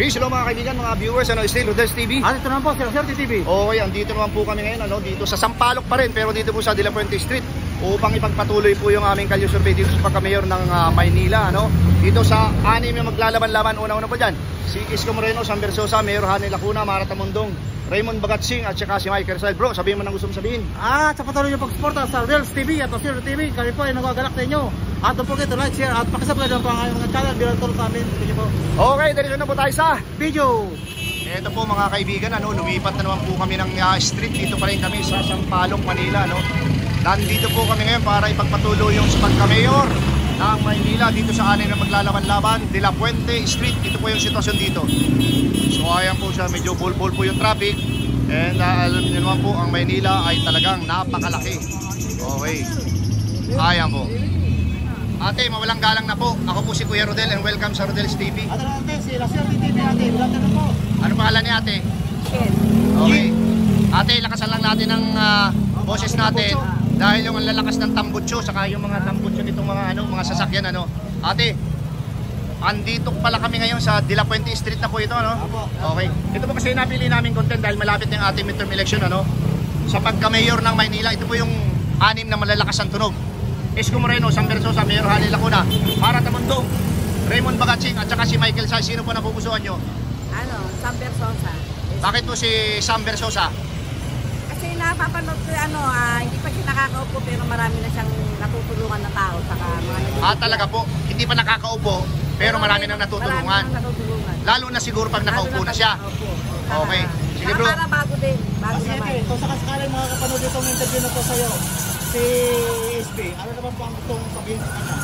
Peace, hello mga kaibigan, mga viewers, still Rodel's TV. Ito naman po, Sir TV. Okay, andito naman po kami ngayon, dito sa Sampaloc pa rin, pero dito po sa De La Fuente Street upang ipagpatuloy po yung aming kalye survey dito sa pagka-mayor ng Maynila, Dito sa anim na maglalaban-laban, una-una po dyan, si Isko Moreno, Sam Versosa, Mayor Hanny Lacuna, Mara Tamundong, Raymond Bagatsing at saka si Michael Rizal. Bro, sabihin mo nang gusto mong sabihin. Sa patuloy yung pagsuporta sa Rodel's TV at Sir TV, kami po ay nagagalak sa inyo. At don't forget to like, share at pakisubscribe lang po ang mga channel bilang tulong sa amin. Sige po. Okay, dito na po tayo sa video. Ito po mga kaibigan, lumipat na naman po kami ng street. Dito pa rin kami sa Sampaloc, Manila, Nandito po kami ngayon para ipagpatuloy yung sa pagka-mayor ng Maynila dito sa anim na maglalaban-laban, De La Fuente Street. Ito po yung sitwasyon dito. So ayan po siya, medyo bulbul po yung traffic. And alam niyo naman po, ang Maynila ay talagang napakalaki. Okay. Ayan po. Ate, mawalang galang na po. Ako po si Kuya Rodel and welcome sa Rodel's TV. Ate natin, si Sir TV ate. Bilang tanong po. Ano pangalan ni ate? Okay. Ate, lakasan lang natin ang boses natin. Dahil yung lalakas ng tambutso, saka yung mga tambutso nitong mga sasakyan, Ate, andito pala kami ngayon sa De La Fuente Street na po ito, Okay. Ito po kasi napili namin content dahil malapit na yung ating midterm election, Sa pagka-mayor ng Maynila, ito po yung anim na malalakas ang tunog. Isko Moreno, Sam Versosa, Mayor Hanny Lacuna, Mara Tamundong, Raymond Bagatsing at saka si Michael Rizal. Sino po napupusuan nyo? Sam Versosa. Bakit po si Sam Versosa? Kasi napapanood ko, hindi pa siya nakakaupo pero marami na siyang natutulungan na tao saka mga nagtutulungan. Talaga po, hindi pa nakakaupo pero marami nang natutulungan. Lalo na siguro pag nakaupo na siya. Okay. Sige bro. Para bago din. Bago naman. Kung sakasakaling makakapanood itong interview na to sa'yo, si SB, ano naman po ang gustong sabihin sa kanya?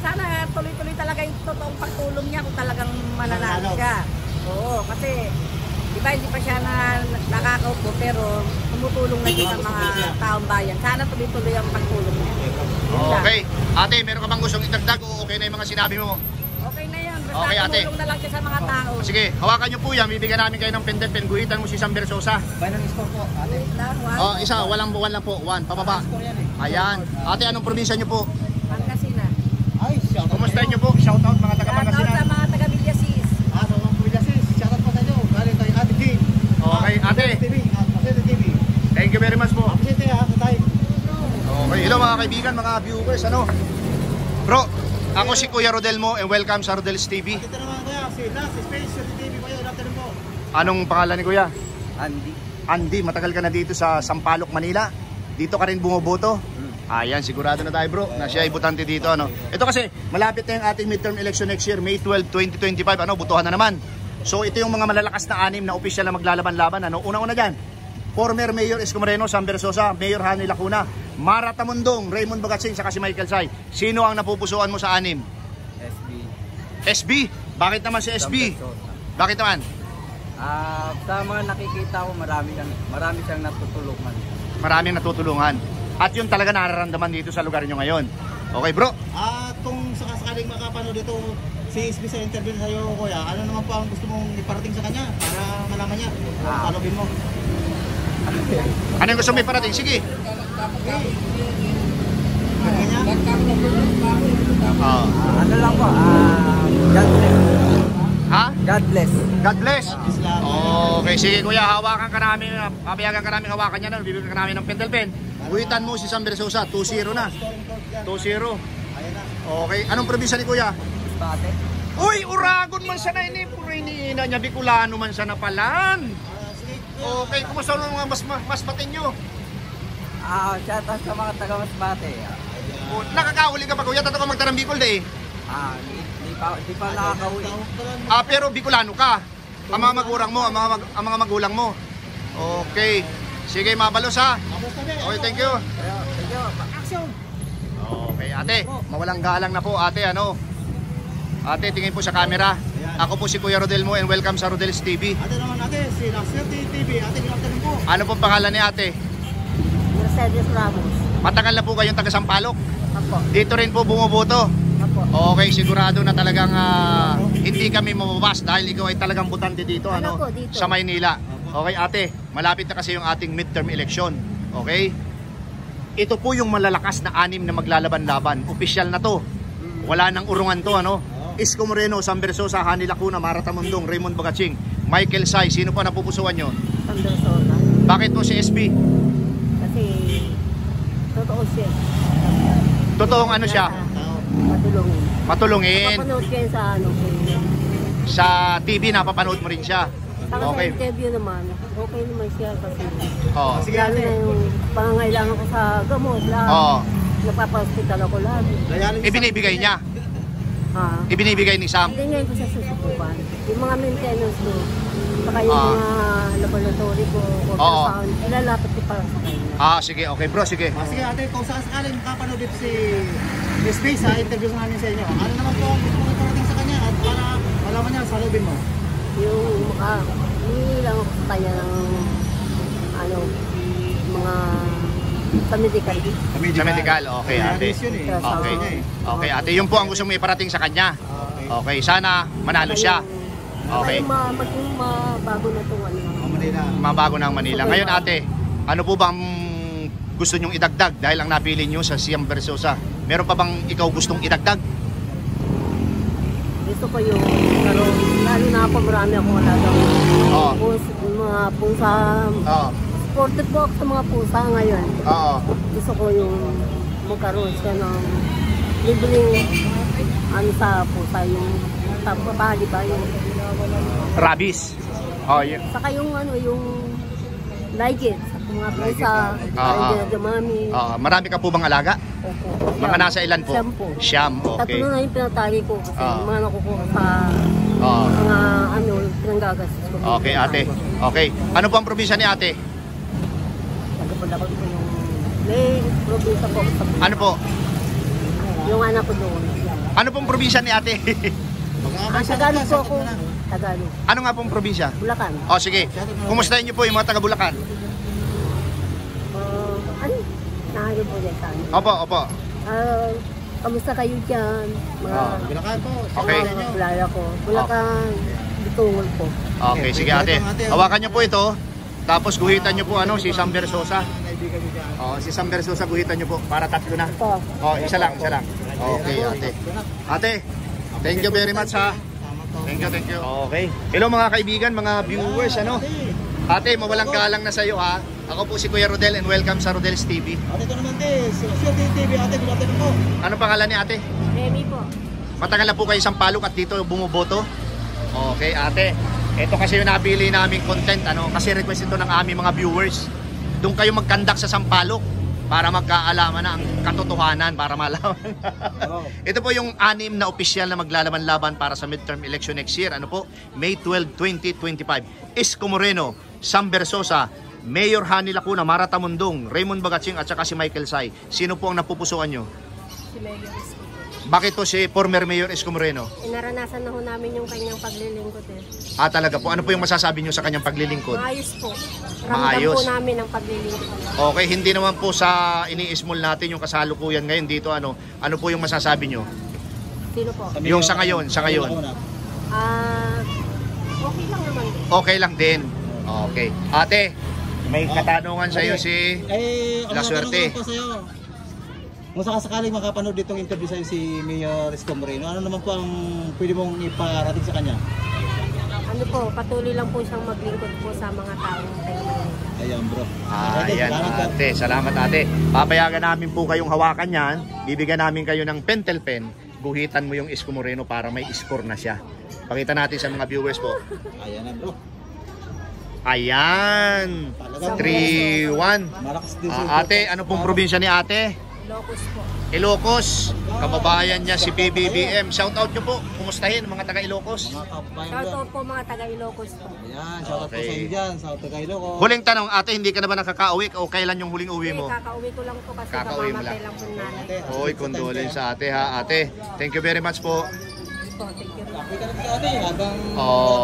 Sana tuloy-tuloy talaga yung totoong pagtulong niya kung talagang mananalo siya. Oo, kasi di ba hindi pa siya nakakaupo pero tumutulong na siya sa mga taong bayan. Sana tuloy-tuloy ang pagtulong niya. Okay. Ate, meron ka bang gustong idagdag o okay na yung mga sinabi mo? Okay na yan. Basta Okay, ate. tumulong na lang siya sa mga tao. Sige, hawakan nyo po yan. Bibigyan namin kayo ng pen. Guhitan mo si Sam Versosa. Bayan ng score po, ate. Isa, walang buwan lang po. 1, pababa. Ayan. Ate, anong probinsya nyo po? Pangasinan. Ay, shoutout. Kumusta nyo po? Shoutout mga taga Shoutout Pangasinan. sa mga taga Villasis. Sa mga Villasis, shoutout po sa inyo. Galing kay Ate Jean. Okay, ate. TV, Sir TV. Thank you very much po. Appreciate sa time. Okay, hello mga kaibigan, mga viewers, Bro, ako si Kuya Rodel mo and welcome sa Rodel's TV. Ito naman kuya, si Nas, Space TV po yun. After po. Anong pangalan ni Kuya? Andy. Andy, matagal ka na dito sa Sampaloc, Manila. Dito ka rin bumoboto. Ayan, sigurado na tayo bro na siya ay butante dito. Ito kasi, malapit na yung ating midterm election next year, May 12, 2025. Butuhan na naman. So ito yung mga malalakas na anim na opisyal na maglalaban-laban. Una-una dyan, former Mayor Isko Moreno, Sam Versosa, Mayor Hanny Lacuna, Mara Tamundong, Raymond Bagatsing, saka si Michael Rizal. Sino ang napupusuan mo sa anim? SB. SB? Bakit naman si SB? Bakit naman? Sa mga nakikita ko, marami siyang natutulungan. Maraming natutulungan. At yun talaga nararamdaman dito sa lugar nyo ngayon. Okay bro? Kung sakasakaling makapanood dito si SB sa interview sa'yo kuya, ano naman po ang gusto mong iparating sa kanya para malaman niya? Talogin mo. Ano yung gusto mo iparating? Sige. Ano lang po, God bless. Ha? God bless. God bless. Okay, sige kuya, hawakan ka namin, papayagan ka namin hawakan niya bibigyan ka namin ng pen. Uwitan mo si Sam Versosa, 2-0 na. 2-0. Okay, anong probinsya ni kuya? Masbate. Uy, Uragon man sana ini, puro iniina niya, Bicolano man sana palan. Okay, kumusta mga Masbate nyo? Shoutout sa mga taga Masbate. Nakakahuli ka pa kuya, tato ka magtarang Bicol day. Di pa nakakauwi. Pero Bicolano ka. Ang mga magulang mo. Okay. Sige, mabalos ha. Okay, thank you. Okay, ate, mawalang galang na po ate, Ate, tingin po sa camera. Ako po si Kuya Rodel mo and welcome sa Rodel's TV. Ate naman ate, si Sir TV. Ate, ginaftarin po. Ano pong pangalan ni ate? Mercedes Ramos. Matagal na po kayong taga Sampaloc. Apo. Dito rin po bumoboto. Apo. Okay, sigurado na talagang hindi kami mababas dahil ikaw ay talagang butante dito, Dito. sa Maynila. Okay ate, malapit na kasi yung ating midterm election. Okay? Ito po yung malalakas na anim na maglalaban-laban. Opisyal na to. Wala nang urungan to, Isko Moreno, Sam Versosa, Hani Lacuna, Mara Tamundong, Raymond Bagaching, Michael Sai. Sino po napupusuan nyo? Sam Versosa. Bakit po si SB? Kasi totoo siya. Totoong ano siya? Matulungin. Matulungin. Napapanood kayo sa ano. Sa TV, napapanood mo rin siya. Saka Okay. sa interview naman, okay naman siya kasi Oo. lalo na yung pangangailangan ko sa gamot. Oo. Nagpapa-hospital ako lagi. Ibinibigay niya. Ha? Ibinibigay ni Sam. Hindi ngayon ko siya susukupan. Yung mga maintenance ko, saka yung Ah. mga laboratory ko, ultrasound, ilalapit ko para sa kanya. Sige, okay bro, sige. Sige ate, kung sakaling makapanood dito si Space sa interview namin sa inyo, ano naman po ang gusto mong iparating sa kanya at para malaman niya, salubin mo? Yung hindi lang ako sa kanya ng ano, mga pamedical. Sa medical, okay ate. Okay. Okay ate, yun po ang gusto mo iparating sa kanya. Okay, sana manalo siya. Okay. Maging mabago na itong ano. Manila. Mabago ng Manila. Ngayon ate, ano po ba ang gusto nyong idagdag dahil ang napili nyo sa Sam Versosa? Meron pa bang ikaw gustong idagdag? Gusto ko yung karoon, lalo na ako marami akong alagang Oo. mga pusa. Oo. Supported po ako sa mga pusa ngayon. Oo. Gusto ko yung magkaroon siya ng libreng ano sa pusa, yung tapapali ba yung Rabies. Oh, yeah. saka yung ano yung ligid sa mga pusa, dumami. Marami ka po bang alaga? Opo. Mga nasa ilan po? Siyam po. Siyam, okay. Tatlo na yung pinatali ko kasi Ah. yung mga nakukuha sa Oo. mga ano, pinanggagastos ko. Okay ate. Okay. Ano po ang probinsya ni ate? Nagpapalakot ko yung may probinsya po sa Ano po? yung anak ko doon. Ano pong probinsya ni ate? Tagalog po ako. Tagalog. Ano nga pong probinsya? Bulacan. Sige. Kumustahin niyo po yung mga taga Bulacan? Ano? Nahalo po dyan sa ano. Opo. Kamusta kayo dyan? Mga Bulacan po. Okay. mga playa ko. Bulacan, Bitungol po. Okay, sige ate. Hawakan niyo po ito. Tapos guhitan niyo po si Sam Versosa. Kaibigan niyo dyan. Si Sam Versosa guhitan niyo po para tatlo na. Ito. Isa lang. Okay, ate. Ate, thank you very much ha. Thank you. Okay. Hello mga kaibigan, mga viewers, Ate, mawalang galang na sa iyo ha. Ako po si Kuya Rodel and welcome sa Rodel's TV. Ate, ito naman Shorty TV, ate, good po. Ano pangalan ni ate? Remy po. Matagal na po kayo sa Sampaloc at dito bumuboto? Okay, ate. Ito kasi yung napili naming content, kasi request ito ng aming mga viewers. Doon kayo mag-conduct sa Sampaloc para magkaalaman na ang katotohanan, para malaman. Ito po yung 6 na opisyal na maglalaban-laban para sa midterm election next year. May 12, 2025. Isko Moreno, Sam Versosa, Mayor Hani Lacuna, Mara Tamundong, Raymond Bagaching at saka si Michael Sai. Sino po ang napupusuan nyo? Si Mayor Isko. Bakit po si former Mayor Isko Moreno? Naranasan na ho namin yung kanyang paglilingkod Talaga po. Ano po yung masasabi nyo sa kanyang paglilingkod? Maayos po. Ramdam Maayos. po namin ang paglilingkod. Okay, hindi naman po sa ini-small natin yung kasalukuyan ngayon dito. Ano po yung masasabi nyo? Sino po? Yung sa ngayon. Okay lang naman. Okay lang din. Okay. Ate, may katanungan sa iyo si La Suerte. Ko sa'yo. Kung sakaling makapanood ditong interview sa'yo si Mayor Isko Moreno, ano naman po ang pwede mong iparating sa kanya? Ano po, patuloy lang po siyang maglingkod po sa mga taong tayo. Ayan bro. Ayan ate, salamat ate. Papayagan namin po kayong hawakan yan. Bibigyan namin kayo ng pentel pen. Guhitan mo yung Isko Moreno para may score na siya. Pakita natin sa mga viewers po. Ayan na bro. Ayan. 3-1. Malakas din Ate, ano pong probinsya ni ate? Ilocos po. Ilocos. Kababayan niya si PBBM. Shout out nyo po. Kumustahin mga taga Ilocos? Shoutout po mga taga Ilocos po. Ayan, shoutout po sa inyo dyan, sa taga Ilocos. Huling tanong, ate, hindi ka na ba nakaka-uwi o kailan yung huling uwi mo? Kakauwi ko lang po kasi Kakauwi mo kamamatay lang. lang po nanay. Oy, condolence sa ate ha. Ate, thank you very much po. Thank you. Apoy ka na dito ate, habang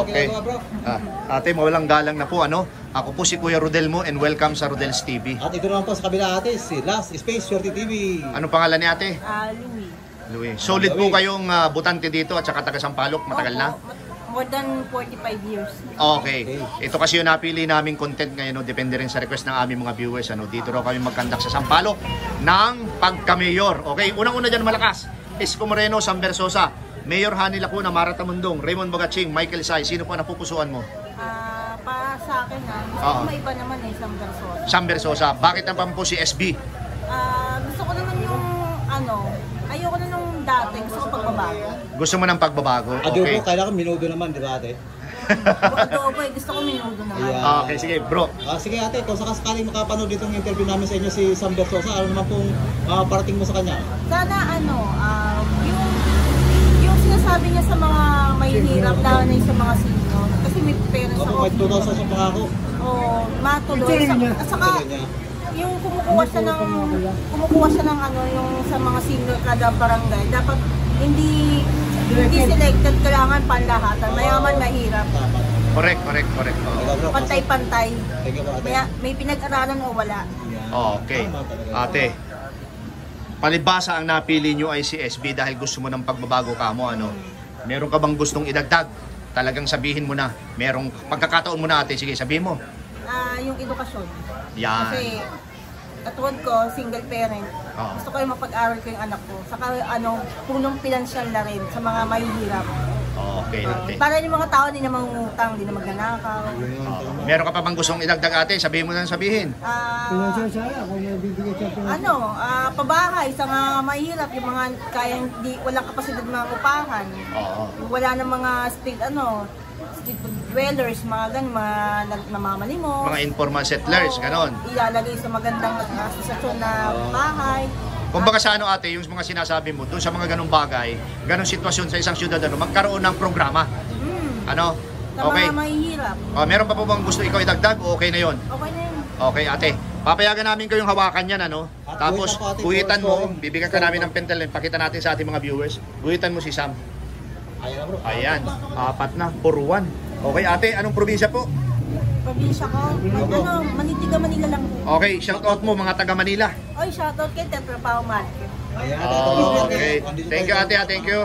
Okay. ginagawa, bro. Ate, mawalang galang na po. Ako po si Kuya Rodel mo and welcome sa Rodel's TV. At ito naman po sa kabila ate, si Last Space Shorty TV. Anong pangalan ni ate? Louie. Louie. Solid po kayong butante dito at saka taga Sampaloc. Matagal na? More than 45 years. Okay. Ito kasi yung napili naming content ngayon. Depende rin sa request ng aming mga viewers. Dito raw kami mag-conduct sa Sampaloc ng pagka-mayor. Okay, unang-una dyan malakas. Isko Moreno, Sam Versosa. Mayor Hani Lacuna, Mara Tamundong, Raymond Bagatsing, Michael Say, sino po napupusuan mo? Pa sa akin gusto Oo. ko maiba naman isang Versosa. Sam Versosa. Bakit naman po si SB? Gusto ko naman yung ayoko na nung dati, gusto ko pagbabago. Gusto mo ng pagbabago? Adobo, Okay. kailangan minudo naman, di ba ate? Adobo gusto ko minudo naman. Yeah. Okay, sige bro. Sige ate, kung sakaling makapanood itong interview namin sa inyo si Sam Versosa, ano naman pong parating mo sa kanya? Sana yung sinasabi niya sa mga mahihirap, lalo na yung sa mga senior. Kasi may parents Opo, ako. may 2,000 sa pangako. Matuloy. At saka, yung kumukuha siya ng yung sa mga senior kada barangay, dapat hindi selected, kailangan panlahatan. Mayaman, mahirap. Correct. Oo. Pantay-pantay. Thank you po ate. May pinag-aralan o wala. Okay. Ate, palibasa ang napili nyo ay si SB dahil gusto mo ng pagbabago ka mo, ano? Meron ka bang gustong idagdag? Talagang sabihin mo na. Merong pagkakataon mo na, ate. Sige, sabihin mo. Yung edukasyon. Yan. Kasi katulad ko, single parent. Oo. Gusto ko yung mapag-aral ko yung anak ko. Saka punong pinansyal na rin sa mga mahihirap. Okay, ate. Para yung mga tao, di na mangungutang, di na magnanakaw. Meron ka pa bang gustong idagdag, ate? Sabihin mo na sabihin. Pabahay sa mga mahirap, yung mga kayang walang kapasidad mga upahan. Oo. Wala na mga street dwellers, mga mga namamalimos. Mga informal settlers, ganon. Ilalagay sa magandang asosasyon na bahay. Kumbaga sa ano, ate, yung mga sinasabi mo, doon sa mga ganong bagay, ganong sitwasyon sa isang syudadano, magkaroon ng programa. Ano? Sa Okay. mga mahihirap. Meron pa po bang gusto ikaw idagdag o okay na yon? Okay na yun. Okay, ate. Papayagan namin kayong hawakan yan, ano? At Tapos, guhitan po, ate. guhitan mo, bibigyan ka namin ng pentel, pakita natin sa ating mga viewers. Guhitan mo si Sam. Ayan na bro. Ayan, 4 na, 4-1. Okay, ate, anong probinsya po? Probinsya ko. Manitiga, Manila lang po. Okay, shoutout mo mga taga Manila. Oy, shoutout kay Tetrapaw Market. Ayan. Okay, thank you, ate, thank you.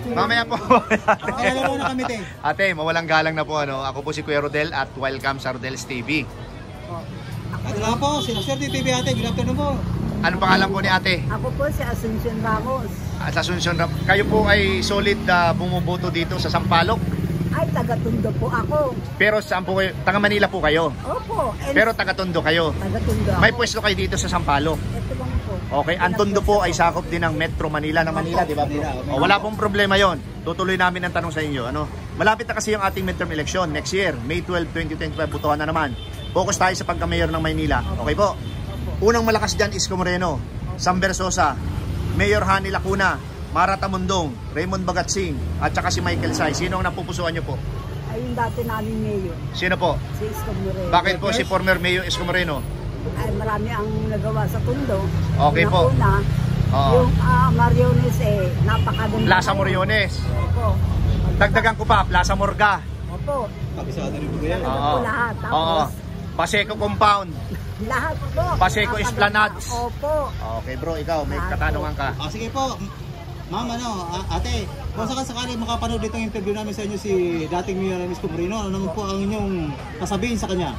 Mamaya po. Pakilala mo na kami, te. Ate, mawalang galang na po, ano? Ako po si Kuya Rodel at welcome sa Rodel's TV. Ate lang po, si Sir TV ate, good afternoon po. Anong pangalan po ni ate? Ako po si Asuncion Ramos. Sa Asuncion, kayo po ay solid bumuboto dito sa Sampaloc. Ay, taga-Tondo po ako. Pero saan po kayo? Taga Manila po kayo. Opo. Pero taga Tondo kayo. Taga-Tondo ako. May pwesto kayo dito sa Sampaloc. Ito lang po. Okay, ang Tondo po ay sakop din ng Metro Manila ng Manila, di ba? O, wala pong problema yon. Tutuloy namin ang tanong sa inyo. Ano? Malapit na kasi yung ating midterm election next year, May 12, 2025, butuhan na naman. Focus tayo sa pagka-mayor ng Maynila. Okay po? Unang malakas dyan, Isko Moreno, Sam Versosa, Mayor Hani Lacuna, Mara Tamundong, Raymond Bagatsing, at saka si Michael Say. Sino ang napupusuan nyo po? Ay, yung dati namin mayor, Sino po? si Isko Moreno. Bakit po si former Mayor Isko Moreno? Ay, marami ang nagawa sa Tondo. Okay po. Una, Oo. yung Mariones napakaganda. Plaza Moriones. Opo. Dagdagan ko pa, Plaza Morga. Opo. Kabisado rin po yan. Ano po lahat. Tapos, Oo. Paseco Compound. lahat po. Paseco Napakaganda. Esplanades. Opo. Okay bro, ikaw may katanungan ka. Sige po. Ma'am, ate, kung sakaling makapanood itong interview namin sa inyo si dating Mayor Isko Moreno, ano naman po ang inyong sasabihin sa kanya?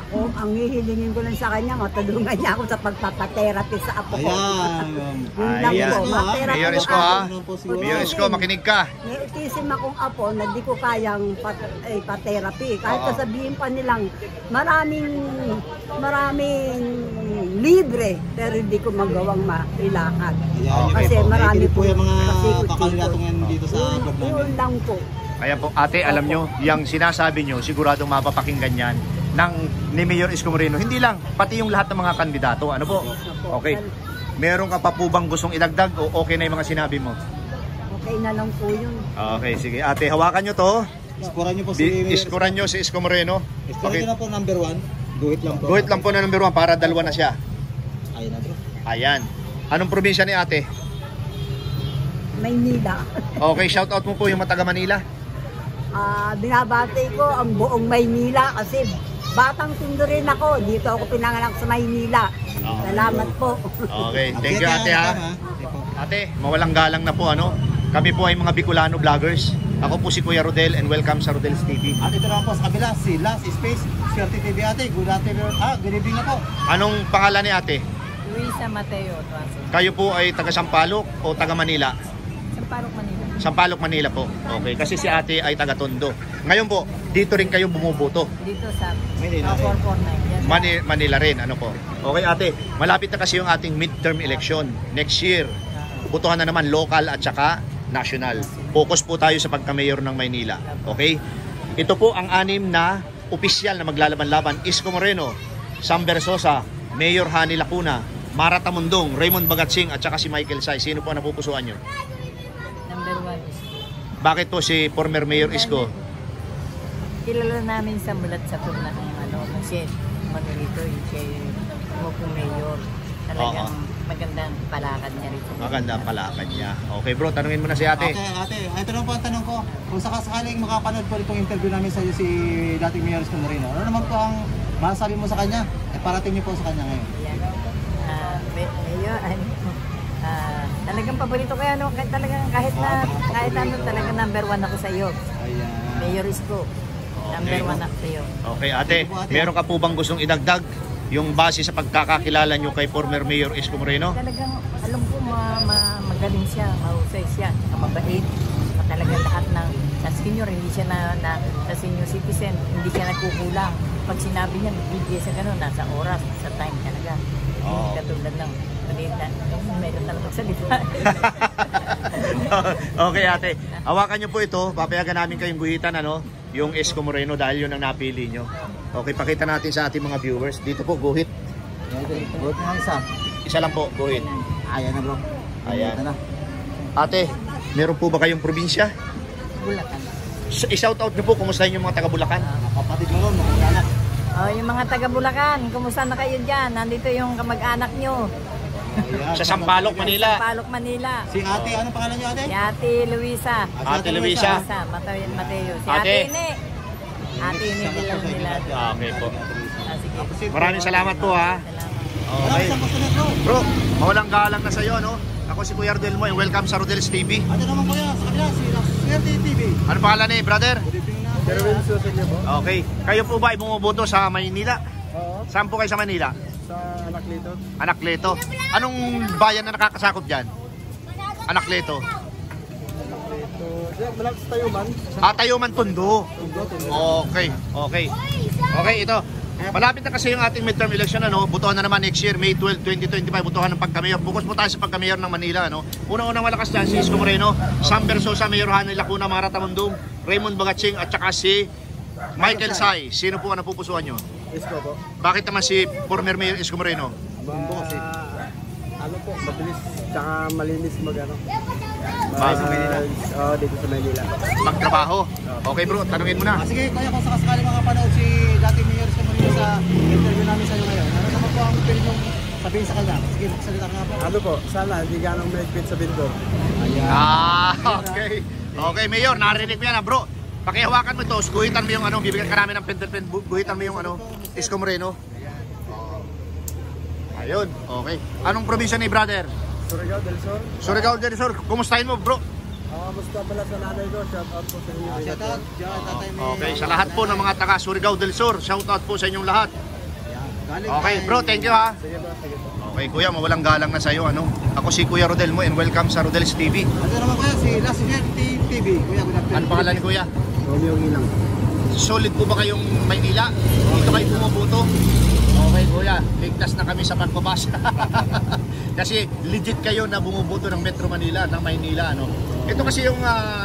Ako, ang hihilingin ko lang sa kanya, matulungan niya ako sa pagpapatherapy sa apo ko. Ayan. Yun lang Ayan. po, matherapy Mayor ko Isko ako. ha. Siguro. Mayor Isko, makinig ka. May autism akong apo na di ko kayang pa-therapy. Kahit Oo. sasabihin pa nilang maraming libre, pero hindi ko magawang mailakad. Ayan, Okay Kasi po. marami po yung mga pasikot-sikot. kakandidatong dito sa vlog namin. Yun lang po. Kaya po, ate, alam nyo, yung sinasabi nyo, siguradong mapapakinggan yan ni Mayor Isko Moreno. Hindi lang, pati yung lahat ng mga kandidato. Ano po? Okay. Meron ka pa po bang gustong idagdag o okay na yung mga sinabi mo? Okay na lang po yun. Okay, sige. Ate, hawakan nyo to. Iskoran niyo po si Mayor. Iskoran nyo si Isko Moreno. Iskoran Okay. niyo na po number 1. Guhit lang po. Guhit lang po na number 1 para dalawa na siya. Ayan na bro. Ayan. Anong probinsya ni ate? Maynila. Okay, shout out mo po yung mga taga Manila. Binabati ko ang buong Maynila kasi batang Tondo rin ako. Dito ako pinanganak sa Maynila. Salamat po. Okay, thank you ate ha. Ate, mawalang galang na po ano. Kami po ay mga Bicolano vloggers. Ako po si Kuya Rodel and welcome sa Rodel's TV. At ito naman po sa kabila, si Last Space, Swerte TV ate. Good afternoon. Good evening na po. Anong pangalan ni ate? Luisa Mateo, Tuaso. Kayo po ay taga Sampaloc o taga Manila? Sampaloc, Manila. Sampaloc, Manila po. Okay, kasi si ate ay taga Tondo. Ngayon po, dito rin kayo bumuboto. Dito sa Manila. 449. Yan. Manila rin, ano po. Okay ate, malapit na kasi yung ating midterm election next year. Butuhan na naman local at saka national. Focus po tayo sa pagka-mayor ng Maynila. Okay? Ito po ang 6 na opisyal na maglalaban-laban. Isko Moreno, Sam Bersosa, Mayor Hani Lacuna, Mara Tamundong, Raymond Bagatsing at saka si Michael Say. Sino po ang napupusuan nyo? Number 1 is Bakit po si former Mayor Isko? kilala namin sa mulat sa tuna ng kasi Manolito, siya yung mayor. Talagang magandang palakad niya rin. Maganda pala kanya. Okay bro, tanungin mo na si ate. Okay, ate. Ito na po ang tanong ko. Kung sakasakaling makapanood po itong interview namin sa iyo si dating Mayor Isko Moreno, ano naman po ang masasabi mo sa kanya? Parating niyo po sa kanya ngayon. Yan. Mayor, talagang paborito ko yan. Talagang kahit ano, talagang number 1 ako sa iyo. Ayan. Mayor Isko. Number 1 ako sa iyo. Okay ate, meron ka po bang gustong idagdag? Yung base sa pagkakakilala nyo kay former Mayor Isko Moreno? Talagang alam ko magaling siya, mahusay siya, mabait. Talagang lahat ng sa senior, hindi siya sa senior citizen, hindi siya nagkukulang. Pag sinabi niya, bibigay sa gano'n, nasa oras, sa time talaga. Hindi katulad ng balita. Meron talagang salita. Okay ate, hawakan nyo po ito, papayagan namin kayong guhitan yung Isko Moreno dahil yun ang napili nyo. Okay, pakita natin sa ating mga viewers. Dito po, guhit. Vote na isa. Isa lang po, guhit. Ayan na bro. Ayan. Ito na. Ate, meron po ba kayong probinsya? Bulacan. I-shout out nyo po, kumustahin yung mga taga Bulacan? Kapatid mo ron, mga anak. Oh, yung mga taga Bulacan, kumusta na kayo dyan? Nandito yung kamag-anak nyo. Ayan. Sa Sampaloc, Manila. Sampaloc, Manila. Si ate, ano pangalan niyo ate? Si Ate Luisa. Ate Luisa. Mateo. Si Ate. Ate Ine. Ate Ine bilang nila. Okay po. Sige. Maraming salamat po ha. Salamat. Okay. Sa kasunod bro. Bro, mawalang galang na sa'yo, no? Ako si Kuya Rodel mo, and welcome sa Rodel's TV. Ano naman kuya, sa kanila, si Swerte TV. Ano pangalan ni brother? Good evening na. Okay. Kayo po ba ay bumuboto sa Maynila? Oo. Saan po kayo sa Manila? Sa Anacleto. Anacleto. Anong bayan na nakakasakop dyan? Anacleto. Malapit sa Tayuman. Tayuman, Tondo. Okay. Okay, ito. Malapit na kasi yung ating midterm election, butuhan na naman next year, May 12, 2025, butuhan ng pagka-mayor. Focus po tayo sa pagka-mayor ng Manila, Unang-unang malakas dyan, si Isko Moreno, Sam Bersosa, Mayor Hani Lacuna, Mara Tamundong, Raymond Bagatsing, at saka si Michael Say. Sino po ang napupusuan nyo? Isko po. Bakit naman si former Mayor Isko Moreno? Ano po, mabilis tsaka malinis magano. Sa Manila. Oo, dito sa Manila. Magtrabaho. Okay bro, tanungin mo na. Sige kuya, kung sakasakali makapanood si dating Mayor Isko Moreno sa interview namin sa iyo ngayon, ano naman po ang pwede mong sabihin sa kanya? Sige, magsalita ka nga po. Ano po, sana hindi ganong mahigpit sa billboard. Okay. Okay, Mayor, narinig mo yan bro. Pakihawakan mo ito, guhitan mo yung bibigyan ka namin ng pen, guhitan mo yung Isko Moreno. Ayun, okay. Anong probinsya ni brother? Surigao del Sur. Surigao del Sur. Kumustahin mo bro? Musta pala sa nanay ko, shout out po sa inyo. Shout out, tatay Mayor. Okay, sa lahat po ng mga taga Surigao del Sur, shout out po sa inyong lahat. Okay, bro, thank you ha. Sige po, sige po. Okay, kuya, mawalang galang na sa'yo, Ako si Kuya Rodel mo and welcome sa Rodel's TV. Ano naman kuya, si Last Year TV. Kuya, good afternoon. Ano pangalan ni kuya? Romeo Gilang. Solid po ba kayong Maynila? Dito kayo bumuboto? Okay, kuya, ligtas na kami sa pagbabasa. Kasi legit kayo na bumuboto ng Metro Manila, ng Maynila, Ito kasi yung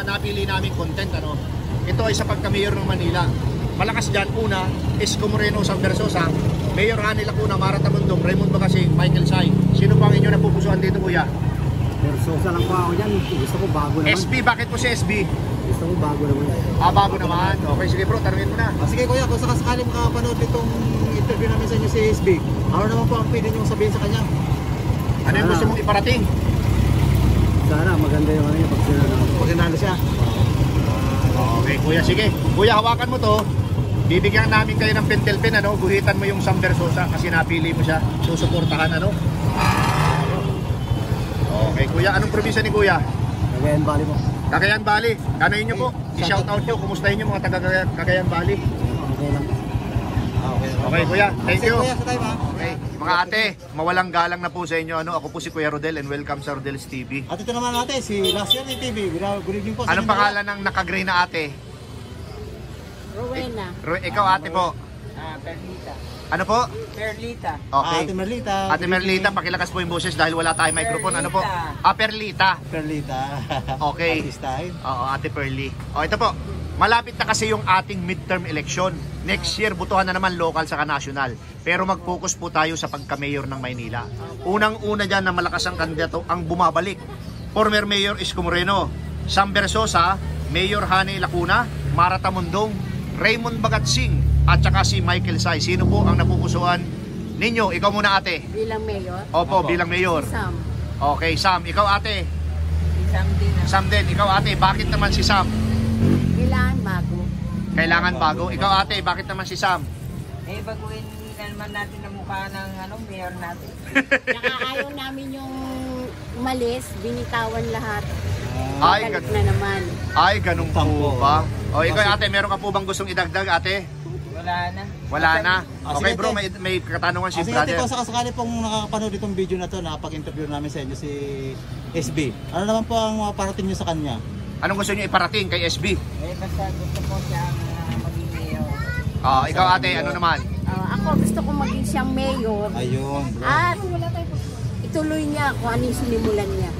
napili naming content, Ito ay sa pagka-mayor ng Manila. Malakas dyan, una, Isko Moreno, Sam Bersosa, Mayor Hani Lacuna, Mara Tamundong, Raymond Bagatsing, Michael Say. Sino pa ang inyo napupusuan dito, kuya? Persosa lang po ako dyan. Gusto ko bago naman. SB, bakit po si SB? Gusto ko bago naman. Bago naman. Okay, sige bro, tanungin mo na. Sige kuya, kung sakasakali makapanood itong interview namin sa inyo si SB, ano naman po ang pwede niyong sabihin sa kanya? Ano yung gusto mong iparating? Sana maganda yung ano yung pagsinanalo. Pag nanalo siya. Okay, kuya, sige. Kuya, hawakan mo to. Bibigyan namin kayo ng pentel pen, Guhitan mo yung Sam Bersosa kasi napili mo siya. Susuportahan, Okay, kuya, anong probinsya ni kuya? Cagayan Valley po. Cagayan Valley. Kanoyin nyo po. I-shout out nyo. Kumustahin nyo mga taga Cagayan Valley. Okay lang. Okay, kuya. Thank you. Kuya, sa time ha. Okay. Mga ate, mawalang galang na po sa inyo. Ako po si Kuya Rodel and welcome sa Rodel's TV. At ito naman ate, si Last Year TV. Good evening po. Anong pangalan ng naka-gray na ate? Rowena. Ikaw ate po. Perlita. Ano po? Perlita. Okay. Ate Merlita. Ate Merlita, pakilakas po yung boses dahil wala tayong microphone. Ano po? Perlita. Perlita. Okay. Artista. Oo, Ate Perly. Ito po. Malapit na kasi yung ating midterm election. Next year, butuhan na naman local saka national. Pero mag-focus po tayo sa pagka-mayor ng Maynila. Unang-una dyan na malakas ang kandidato ang bumabalik. Former Mayor Isko Moreno, Sam Bersosa, Mayor Hanay Lacuna, Mara Tamundong, Raymond Bagatsing, at saka si Michael Say. Sino po ang napupusuan ninyo? Ikaw muna ate. Bilang mayor. Opo, bilang mayor. Sam. Okay, Sam. Ikaw ate. Isang din. Sam din. Ikaw ate. Bakit naman si Sam? Kailangan bago. Kailangan bago. Ikaw ate. Bakit naman si Sam? Baguhin na naman natin ang mukha ng mayor natin. Saka ayaw namin yung umalis, binitawan lahat. Ay, Balik na naman. Ay, ganun po Tampo. ba? O, ikaw ate. Meron ka po bang gustong idagdag ate? Wala na. Wala na. Okay sige, bro, ate. may katanungan si Sige ate, brother. kung sakasakali pong nakakapanood itong video na to, napag-interview namin sa inyo si SB. Ano naman po ang parating nyo sa kanya? Anong gusto niyo iparating kay SB? Basta gusto ko siyang maging mayor. Ikaw ate, ano naman? Ako gusto ko maging siyang mayor. Ayun, bro. At ituloy niya kung ano yung sinimulan niya.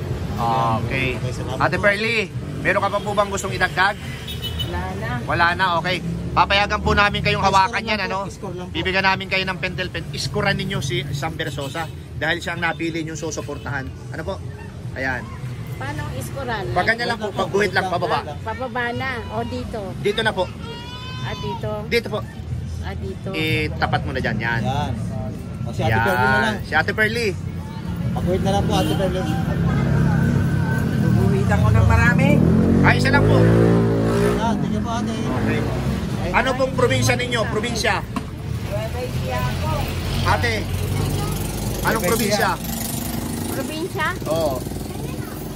Okay. Okay, salamat Ate po. Perly, meron ka pa po bang gustong idagdag? Wala na. Wala na, okay. Papayagan po namin kayong hawakan Score yan, lang po, ano? score lang po. Bibigyan namin kayo ng pentel pen. Iskuran ninyo si Sam Bersosa dahil siya ang napili yung susuportahan. Ano po? Ayan. Paano ang iskuran? Pag ganyan lang po, pagguhit lang, pababa. Pababa na. O dito. Dito na po. Dito. Dito po. Dito. Itapat mo na dyan. Yan. Yan. O si Ate Perly na lang. Si Ate Perly. Pag-wait na lang po Ate Perly. Bubuhitan ko ng marami. Ay, isa lang po. Tingnan po ate. Okay. Ano pong probinsya ninyo? Probinsya? Ate, anong probinsya? Probinsya? Oo.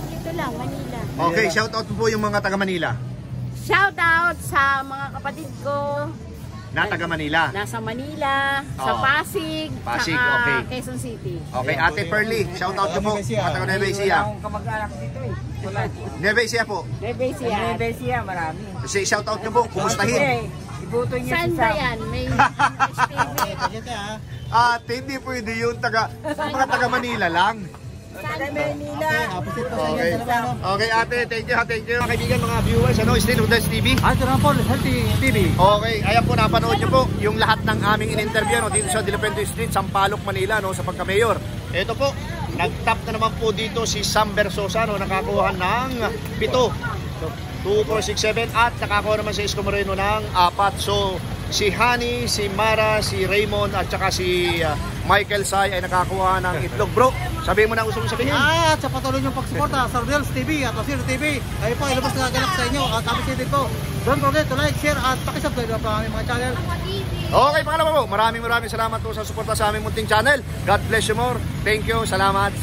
Dito lang, Manila. Okay, shout out po yung mga taga Manila. Shout out sa mga kapatid ko Na taga Manila. nasa Manila, sa Oo. Pasig, Pasig, saka okay. Quezon City. Okay, Ate Perly, shout out nyo po. Mga taga Nueva Wala Ecija. akong kamag-anak dito eh. Wala. Nueva Ecija po. Nevesia. Nevesia, marami. Shout out nyo po, kumustahin? Ibuto niyo Saan si ba Sam. yan? May STV. Ate ha. Ate, hindi pwede yun. Mga taga Manila lang. Taga Manila. Opposite po sa inyo. Okay. Salamat. Okay, ate, thank you. Mga kaibigan, mga viewers, still Rodel's TV. Ito na po, Healthy TV. Okay, ayan po, napanood nyo po yung lahat ng aming in-interview dito sa Dilipente Street, Sampaloc, Manila, sa pagka-mayor. Ito po, nag-top na naman po dito si Sam Bersosa, nakakuha ng 7. 2, 4, 6, 7 at nakakuha naman si Isko Moreno ng 4. So, si Hani, si Mara, si Raymond at saka si Michael Say ay nakakuha ng itlog. Bro, sabihin mo na gusto mong sabihin. At sa patuloy niyong pagsuporta sa Rodel's TV at Osir TV, ay po ilabas na ganap sa inyo at appreciate ko. Don't forget to like, share at pakisubscribe na po ang aming mga channel. Okay, pangalawa po, maraming salamat po sa suporta sa aming munting channel. God bless you more. Thank you, salamat.